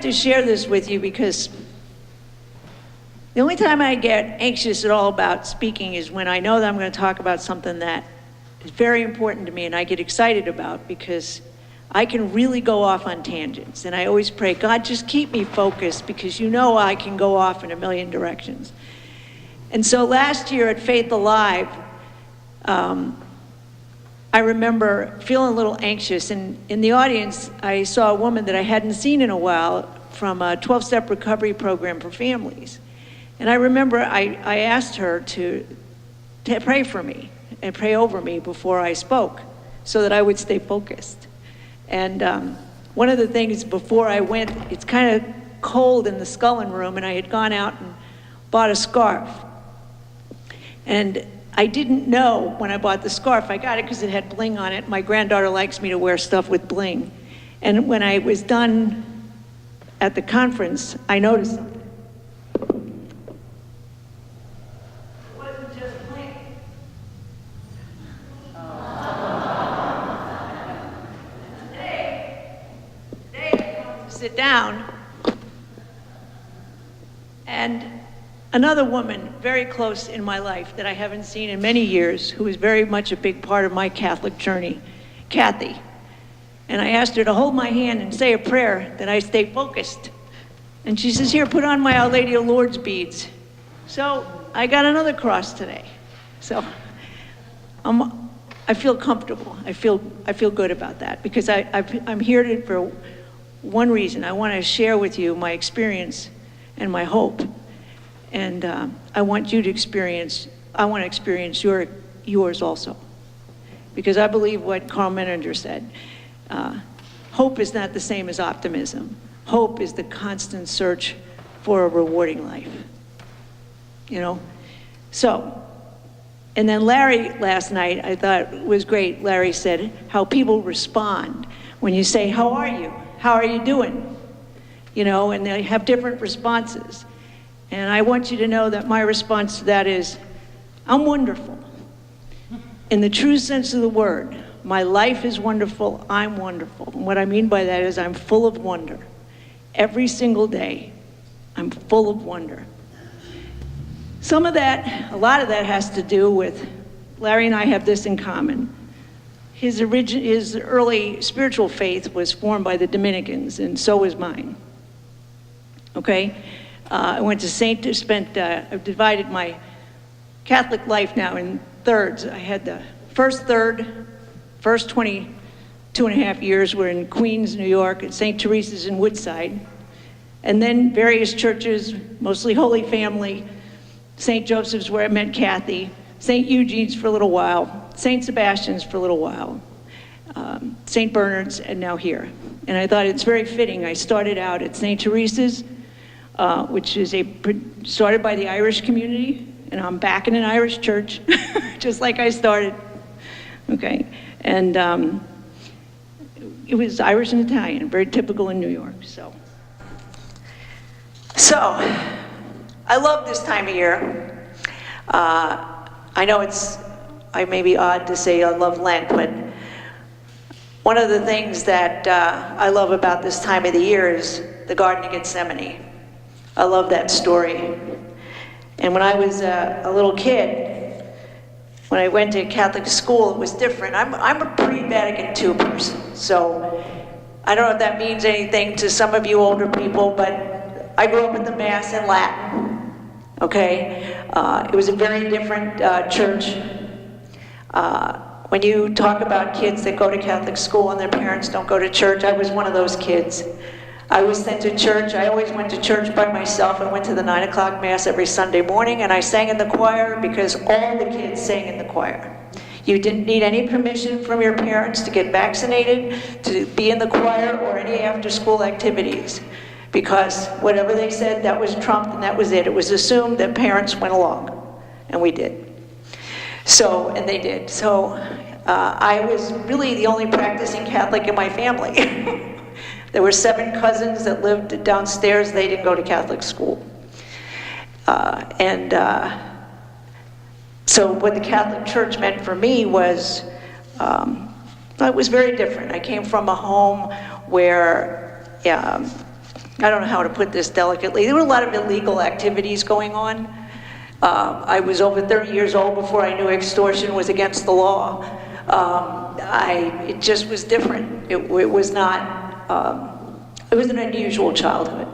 have to share this with you because the only time I get anxious at all about speaking is when I know that I'm going to talk about something that is very important to me and I get excited about, because I can really go off on tangents. And I always pray, God, just keep me focused, because you know I can go off in a million directions. And so last year at Faith Alive, I remember feeling a little anxious, and in the audience, I saw a woman that I hadn't seen in a while from a 12-step recovery program for families. And I remember I asked her to pray for me and pray over me before I spoke so that I would stay focused. And one of the things before I went, it's kind of cold in the sculling room, and I had gone out and bought a scarf. And I didn't know when I bought the scarf. I got it because it had bling on it. My granddaughter likes me to wear stuff with bling. And when I was done at the conference, I noticed something. It wasn't just bling. Today I come to sit down, and another woman very close in my life that I haven't seen in many years, who is very much a big part of my Catholic journey, Kathy. And I asked her to hold my hand and say a prayer that I stay focused. And she says, here, put on my Our Lady of Lourdes beads. So I got another cross today. So I feel comfortable. I feel good about that, because I'm here for one reason. I want to share with you my experience and my hope. And I want to experience yours also. Because I believe what Carl Menninger said, hope is not the same as optimism. Hope is the constant search for a rewarding life. You know? So, and then Larry last night, I thought was great. Larry said how people respond when you say, how are you? How are you doing? You know, and they have different responses. And I want you to know that my response to that is, I'm wonderful. In the true sense of the word, my life is wonderful, I'm wonderful. And what I mean by that is I'm full of wonder. Every single day, I'm full of wonder. A lot of that has to do with, Larry and I have this in common. His early spiritual faith was formed by the Dominicans, and so was mine. Okay? I went to I've divided my Catholic life now in thirds. I had the first 22 and a half years were in Queens, New York, at St. Teresa's in Woodside. And then various churches, mostly Holy Family, St. Joseph's where I met Kathy, St. Eugene's for a little while, St. Sebastian's for a little while, St. Bernard's, and now here. And I thought it's very fitting. I started out at St. Teresa's, which is started by the Irish community, and I'm back in an Irish church, just like I started, okay? And it was Irish and Italian, very typical in New York, so. I love this time of year. I know I may be odd to say I love Lent, but one of the things that I love about this time of the year is the Garden of Gethsemane. I love that story. And when I was a little kid, when I went to Catholic school, it was different. I'm a pre-Vatican II person, so I don't know if that means anything to some of you older people, but I grew up with the Mass in Latin, okay? It was a very different church. When you talk about kids that go to Catholic school and their parents don't go to church, I was one of those kids. I was sent to church. I always went to church by myself. I went to the 9 o'clock Mass every Sunday morning, and I sang in the choir because all the kids sang in the choir. You didn't need any permission from your parents to get vaccinated, to be in the choir, or any after-school activities, because whatever they said, that was trumped and that was it. It was assumed that parents went along, and we did. And they did. I was really the only practicing Catholic in my family. There were 7 cousins that lived downstairs. They didn't go to Catholic school. So what the Catholic Church meant for me was, it was very different. I came from a home where I don't know how to put this delicately. There were a lot of illegal activities going on. I was over 30 years old before I knew extortion was against the law. It just was different. It was not, it was an unusual childhood.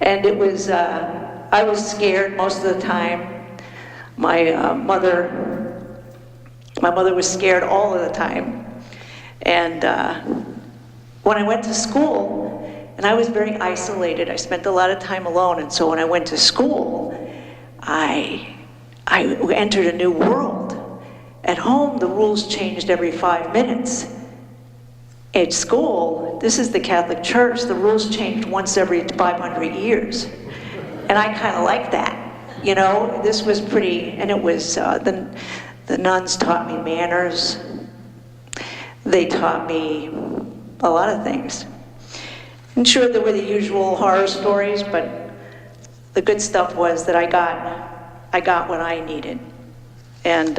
And it was, I was scared most of the time. My mother was scared all of the time. And when I went to school, and I was very isolated, I spent a lot of time alone, and so when I went to school, I entered a new world. At home, the rules changed every 5 minutes. At school, this is the Catholic Church, the rules changed once every 500 years. And I kind of liked that. You know, this was pretty, and it was, the nuns taught me manners. They taught me a lot of things. I'm sure there were the usual horror stories, but the good stuff was that I got what I needed. And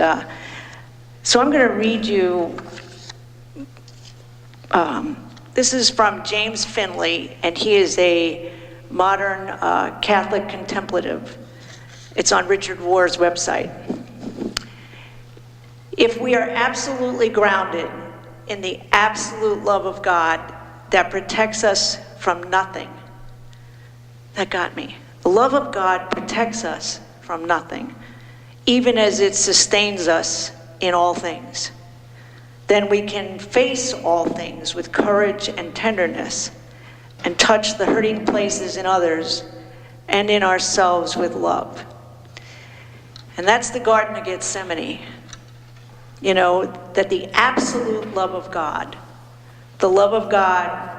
so I'm going to read you, this is from James Finley, and he is a modern Catholic contemplative. It's on Richard Rohr's website. If we are absolutely grounded in the absolute love of God that protects us from nothing, that got me. The love of God protects us from nothing, even as it sustains us in all things. Then we can face all things with courage and tenderness and touch the hurting places in others and in ourselves with love. And that's the Garden of Gethsemane. You know, that the absolute love of God, the love of God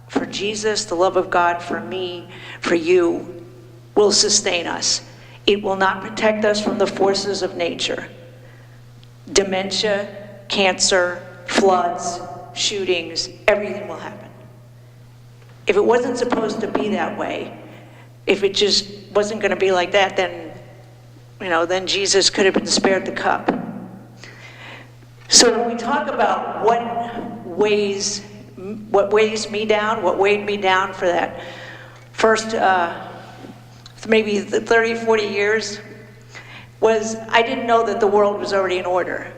for Jesus, the love of God for me, for you, will sustain us. It will not protect us from the forces of nature. Dementia, cancer, floods, shootings, everything will happen. If it wasn't supposed to be that way, if it just wasn't going to be like that, then, you know, then Jesus could have been spared the cup. So when we talk about what weighs me down, what weighed me down for that first maybe 30, 40 years, was I didn't know that the world was already in order.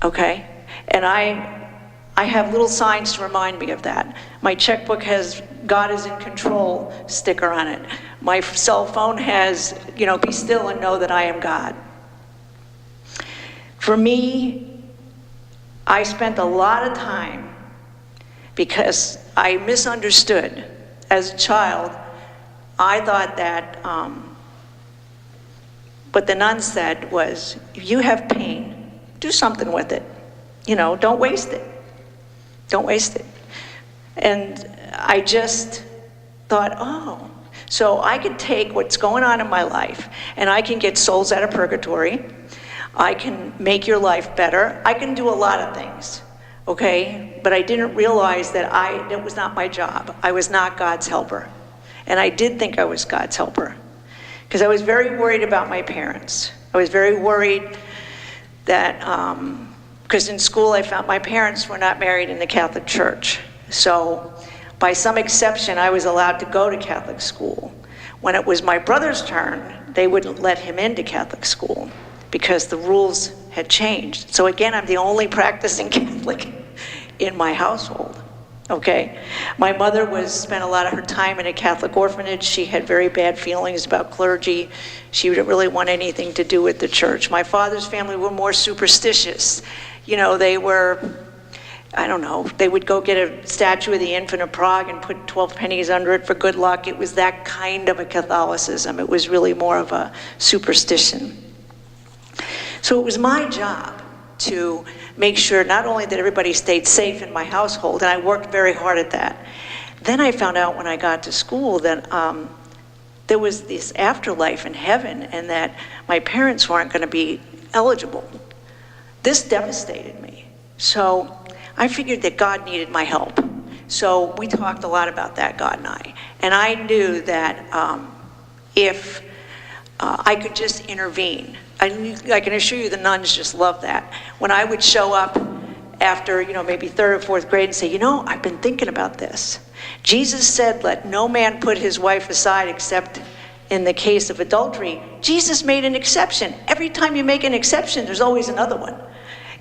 Okay? And I have little signs to remind me of that. My checkbook has "God is in control" sticker on it. My cell phone has, you know, "Be still and know that I am God." For me, I spent a lot of time, because I misunderstood. As a child, I thought that what the nun said was, if you have pain, do something with it. You know, don't waste it. Don't waste it. And I just thought, oh, so I could take what's going on in my life and I can get souls out of purgatory. I can make your life better. I can do a lot of things, okay? But I didn't realize that it was not my job. I was not God's helper. And I did think I was God's helper, because I was very worried about my parents. I was very worried that, because in school I found my parents were not married in the Catholic Church. So by some exception, I was allowed to go to Catholic school. When it was my brother's turn, they wouldn't let him into Catholic school because the rules had changed. So again, I'm the only practicing Catholic in my household, okay? My mother spent a lot of her time in a Catholic orphanage. She had very bad feelings about clergy. She didn't really want anything to do with the church. My father's family were more superstitious. You know, they were, I don't know, they would go get a statue of the Infant of Prague and put 12 pennies under it for good luck. It was that kind of a Catholicism. It was really more of a superstition. So it was my job to make sure not only that everybody stayed safe in my household, and I worked very hard at that. Then I found out when I got to school that there was this afterlife in heaven and that my parents weren't going to be eligible. This devastated me. So I figured that God needed my help. So we talked a lot about that, God and I. And I knew that if I could just intervene. I can assure you the nuns just loved that. When I would show up after, maybe third or fourth grade and say, I've been thinking about this. Jesus said, let no man put his wife aside except in the case of adultery. Jesus made an exception. Every time you make an exception, there's always another one.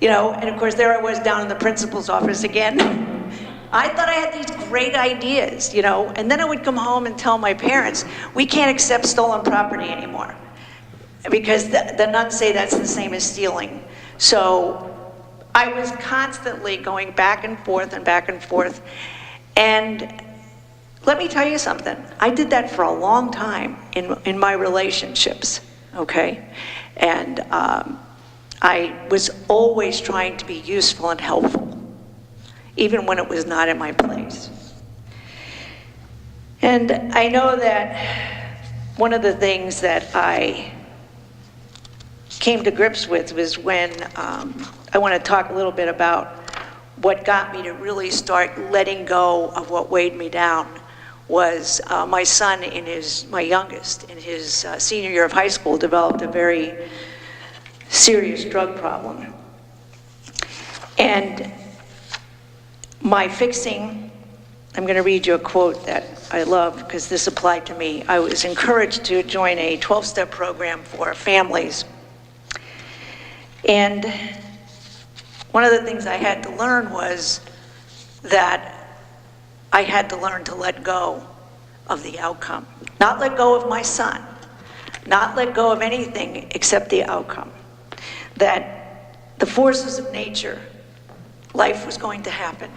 And of course, there I was down in the principal's office again. I thought I had these great ideas, and then I would come home and tell my parents, we can't accept stolen property anymore, because the nuns say that's the same as stealing. So I was constantly going back and forth and back and forth. And let me tell you something. I did that for a long time in my relationships, okay? And I was always trying to be useful and helpful, even when it was not in my place. And I know that one of the things that I came to grips with was when I want to talk a little bit about what got me to really start letting go of what weighed me down was my son, my youngest, in his senior year of high school, developed a very serious drug problem. And my fixing, I'm going to read you a quote that I love because this applied to me. I was encouraged to join a 12-step program for families. And one of the things I had to learn was that I had to learn to let go of the outcome. Not let go of my son, not let go of anything except the outcome. That the forces of nature, life was going to happen.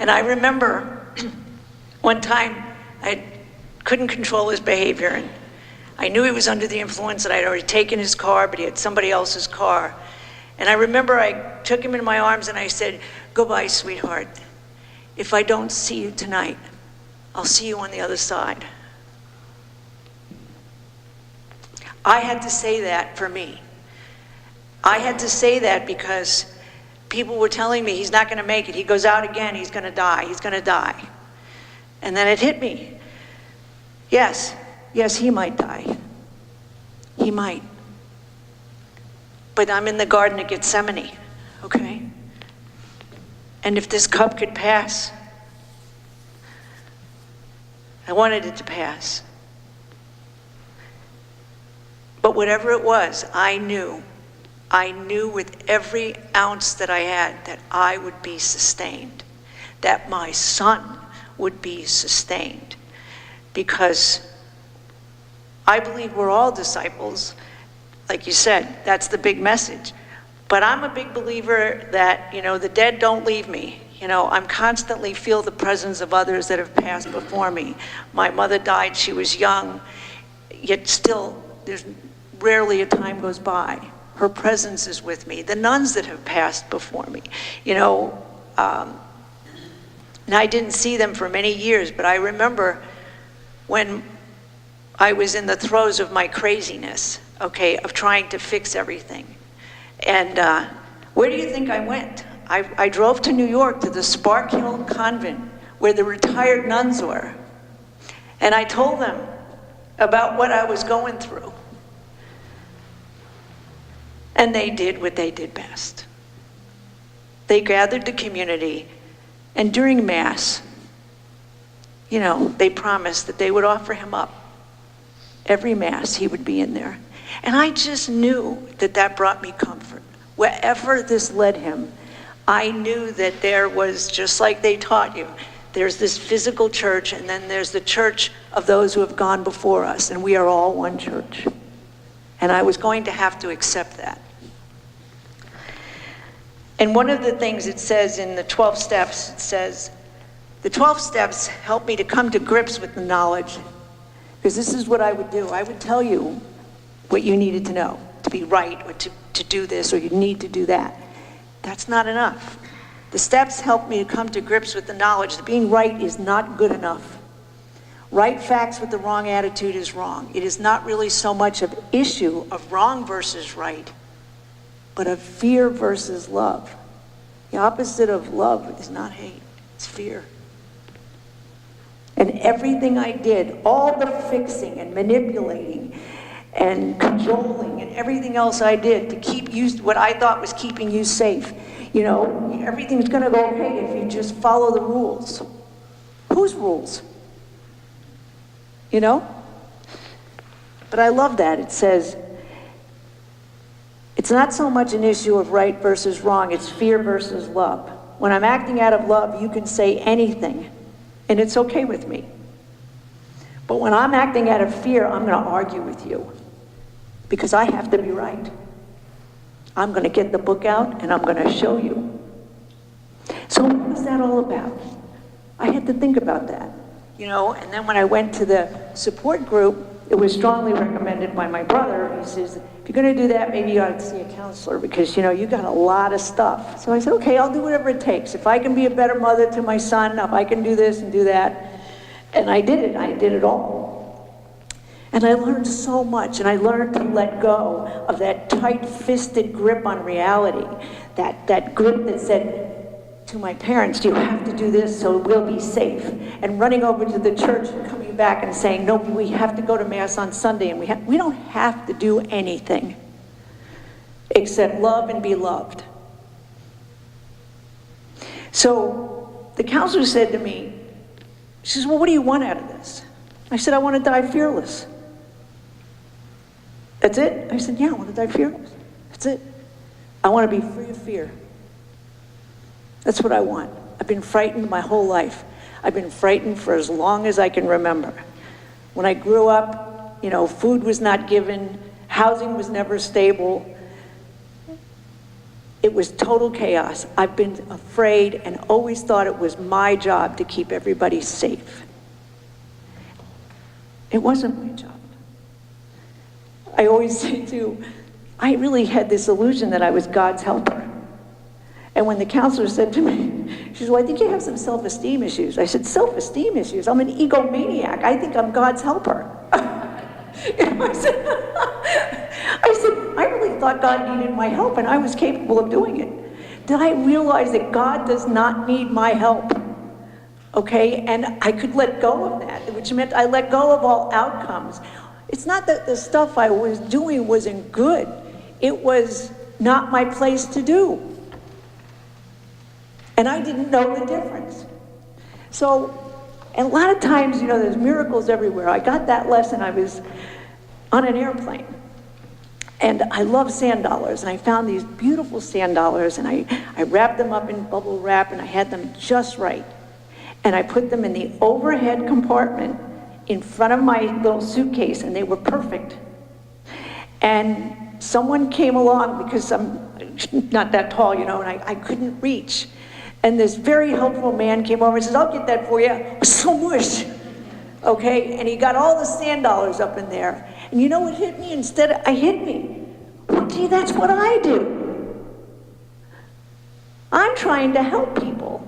And I remember one time I couldn't control his behavior, and I knew he was under the influence, and I'd already taken his car, but he had somebody else's car. And I remember I took him in my arms and I said, goodbye, sweetheart. If I don't see you tonight, I'll see you on the other side. I had to say that for me. I had to say that because people were telling me he's not going to make it. He goes out again, he's going to die, he's going to die. And then it hit me. Yes, he might die. He might. But I'm in the Garden of Gethsemane, okay? And if this cup could pass, I wanted it to pass. But whatever it was, I knew with every ounce that I had that I would be sustained, that my son would be sustained. Because I believe we're all disciples. Like you said, that's the big message. But I'm a big believer that, the dead don't leave me. I'm constantly feel the presence of others that have passed before me. My mother died, she was young, yet still, there's rarely a time goes by. Her presence is with me. The nuns that have passed before me, and I didn't see them for many years, but I remember when I was in the throes of my craziness, okay, of trying to fix everything. And where do you think I went? I drove to New York to the Spark Hill Convent where the retired nuns were. And I told them about what I was going through. And they did what they did best. They gathered the community, and during Mass, they promised that they would offer him up. Every Mass, he would be in there. And I just knew that brought me comfort. Wherever this led him, I knew that there was, just like they taught you, there's this physical church, and then there's the church of those who have gone before us, and we are all one church. And I was going to have to accept that. And one of the things it says in the 12 steps, it says, the 12 steps help me to come to grips with the knowledge, because this is what I would do. I would tell you what you needed to know, to be right, or to do this, or you need to do that. That's not enough. The steps help me to come to grips with the knowledge that being right is not good enough. Right facts with the wrong attitude is wrong. It is not really so much of issue of wrong versus right, but of fear versus love. The opposite of love is not hate, it's fear. And everything I did, all the fixing and manipulating and cajoling and everything else I did to keep you, what I thought was keeping you safe, You know, everything's gonna go okay if you just follow the rules. Whose rules? You know? But I love that. It says, it's not so much an issue of right versus wrong, it's fear versus love. When I'm acting out of love, you can say anything, and it's okay with me. But when I'm acting out of fear, I'm gonna argue with you, because I have to be right. I'm gonna get the book out, and I'm gonna show you. So what was that all about? I had to think about that, you know, and then when I went to the support group, it was strongly recommended by my brother. He says, if you're gonna do that, maybe you ought to see a counselor because, you know, you got a lot of stuff. So I said, okay, I'll do whatever it takes. If I can be a better mother to my son, if I can do this and do that. And I did it all. And I learned so much, and I learned to let go of that tight-fisted grip on reality, that grip that said to my parents, you have to do this so we'll be safe, and running over to the church and coming back and saying, no, we have to go to Mass on Sunday, and we don't have to do anything except love and be loved. So the counselor said to me, she says, well, what do you want out of this? I said, I want to die fearless. That's it? I said, yeah, I want to die fearless. That's it. I want to be free of fear. That's what I want. I've been frightened my whole life. I've been frightened for as long as I can remember. When I grew up, you know, food was not given, housing was never stable. It was total chaos. I've been afraid and always thought it was my job to keep everybody safe. It wasn't my job. I always say too, I really had this illusion that I was God's helper. And when the counselor said to me, she said, well, I think you have some self-esteem issues. I said, self-esteem issues? I'm an egomaniac. I think I'm God's helper. I said, I really thought God needed my help, and I was capable of doing it. Did I realize that God does not need my help? Okay, and I could let go of that, which meant I let go of all outcomes. It's not that the stuff I was doing wasn't good. It was not my place to do. And I didn't know the difference. So, and a lot of times, you know, there's miracles everywhere. I got that lesson. I was on an airplane. And I love sand dollars. And I found these beautiful sand dollars. And I wrapped them up in bubble wrap. And I had them just right. And I put them in the overhead compartment in front of my little suitcase. And they were perfect. And someone came along, because I'm not that tall, you know, and I couldn't reach. And this very helpful man came over and says, I'll get that for you. So much. Okay, and he got all the sand dollars up in there. And you know what hit me? Instead, I hit me. Well, gee, that's what I do. I'm trying to help people.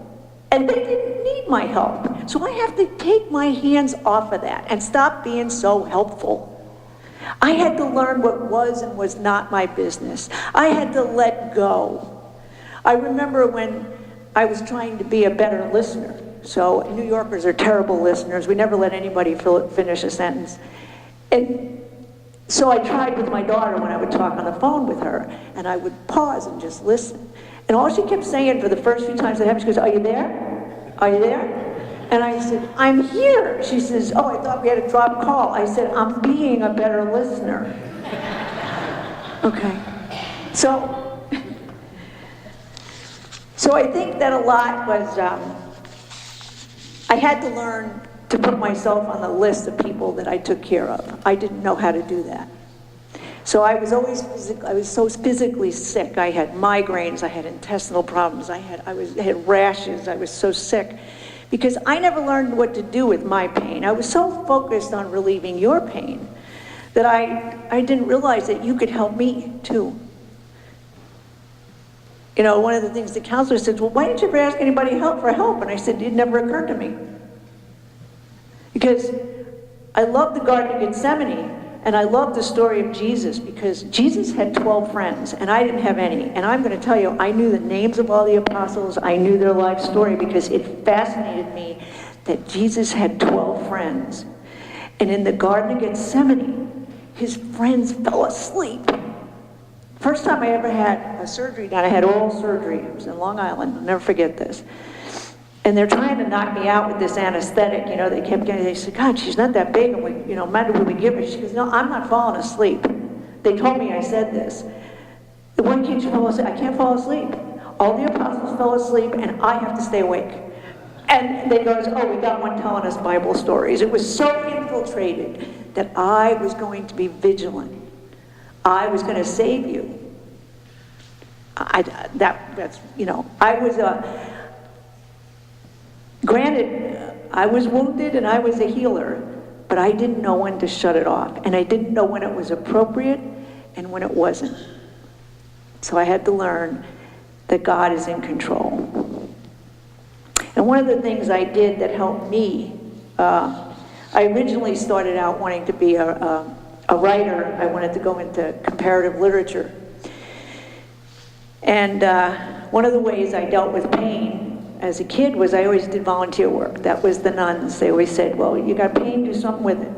And they didn't need my help. So I have to take my hands off of that and stop being so helpful. I had to learn what was and was not my business. I had to let go. I remember when I was trying to be a better listener. So New Yorkers are terrible listeners. We never let anybody finish a sentence. And so I tried with my daughter when I would talk on the phone with her, and I would pause and just listen. And all she kept saying for the first few times that happened, she goes, are you there? Are you there? And I said, I'm here. She says, oh, I thought we had a drop call. I said, I'm being a better listener. Okay. So I think that a lot was, I had to learn to put myself on the list of people that I took care of. I didn't know how to do that. So I was always so physically sick. I had migraines, I had intestinal problems, I had rashes, I was so sick. Because I never learned what to do with my pain. I was so focused on relieving your pain that I didn't realize that you could help me too. You know, one of the things the counselor said, well, why didn't you ever ask anybody for help? And I said, it never occurred to me. Because I love the Garden of Gethsemane, and I love the story of Jesus, because Jesus had 12 friends, and I didn't have any. And I'm going to tell you, I knew the names of all the apostles. I knew their life story, because it fascinated me that Jesus had 12 friends. And in the Garden of Gethsemane, his friends fell asleep. First time I ever had a surgery done, I had oral surgery. It was in Long Island. I'll never forget this. And they're trying to knock me out with this anesthetic. You know, they kept getting, they said, God, she's not that big. And we, you know, matter what we give her. She goes, no, I'm not falling asleep. They told me I said this. Why can't you fall asleep? I can't fall asleep. All the apostles fell asleep, and I have to stay awake. And they goes, oh, we got one telling us Bible stories. It was so infiltrated that I was going to be vigilant. I was going to save you. That's, you know, I was granted, I was wounded and I was a healer, but I didn't know when to shut it off. And I didn't know when it was appropriate and when it wasn't. So I had to learn that God is in control. And one of the things I did that helped me, I originally started out wanting to be a writer. I wanted to go into comparative literature. And one of the ways I dealt with pain as a kid was I always did volunteer work. That was the nuns. They always said, well, you got pain, do something with it.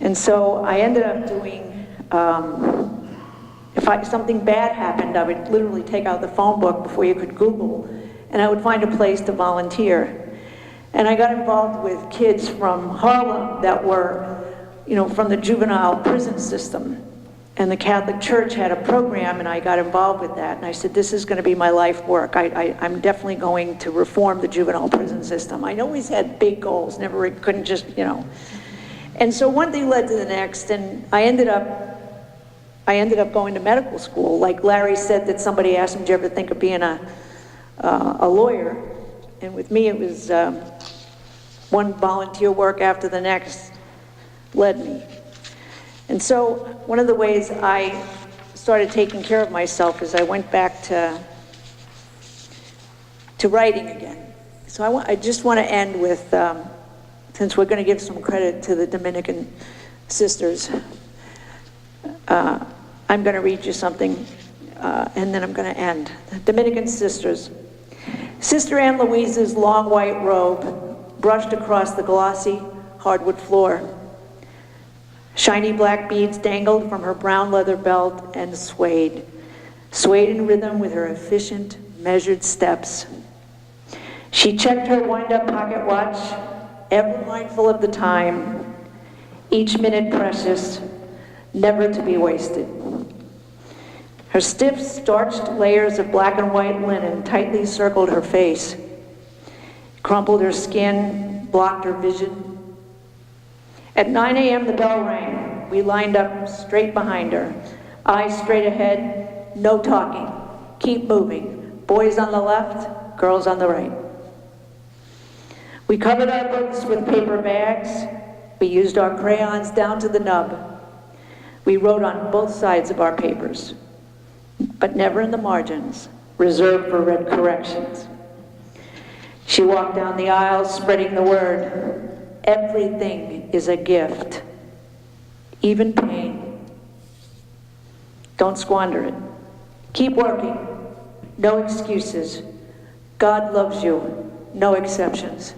And so I ended up doing, if something bad happened, I would literally take out the phone book before you could Google, and I would find a place to volunteer. And I got involved with kids from Harlem that were, you know, from the juvenile prison system. And the Catholic Church had a program, and I got involved with that. And I said, this is going to be my life work. I'm definitely going to reform the juvenile prison system. I always had big goals, couldn't just, you know. And so one thing led to the next, and I ended up going to medical school. Like Larry said that somebody asked him, do you ever think of being a lawyer? And with me, it was one volunteer work after the next led me. And so one of the ways I started taking care of myself is I went back to writing again. So I just want to end with, since we're going to give some credit to the Dominican sisters, I'm going to read you something, and then I'm going to end. The Dominican sisters. Sister Anne Louise's long white robe brushed across the glossy hardwood floor. Shiny black beads dangled from her brown leather belt and swayed in rhythm with her efficient, measured steps. She checked her wind-up pocket watch, ever mindful of the time, each minute precious, never to be wasted. Her stiff, starched layers of black and white linen tightly circled her face, crumpled her skin, blocked her vision. At 9 a.m. the bell rang. We lined up straight behind her. Eyes straight ahead, no talking. Keep moving. Boys on the left, girls on the right. We covered our books with paper bags. We used our crayons down to the nub. We wrote on both sides of our papers, but never in the margins, reserved for red corrections. She walked down the aisle, spreading the word. Everything is a gift, even pain. Don't squander it. Keep working. No excuses. God loves you. No exceptions.